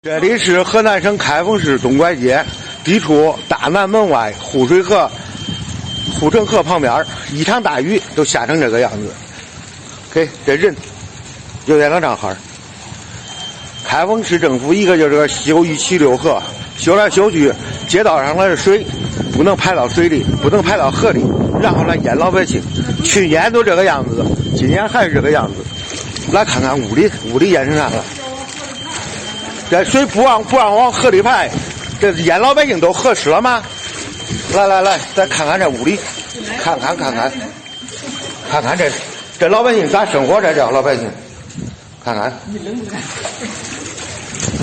这里是河南省开封市东拐街，地处大南门外护水河、护城河旁边，一场大雨都下成这个样子。给这人有点两号。开封市政府一个就是修一七六河，修来修去，街道上的水不能排到水里，不能排到河里，然后来淹老百姓。去年都这个样子，今年还是这个样子。来看看屋里淹成啥了。这水不让往河里排，这淹老百姓都合适了吗？来，再看看这屋里，看看这老百姓咋生活？这叫老百姓，看看。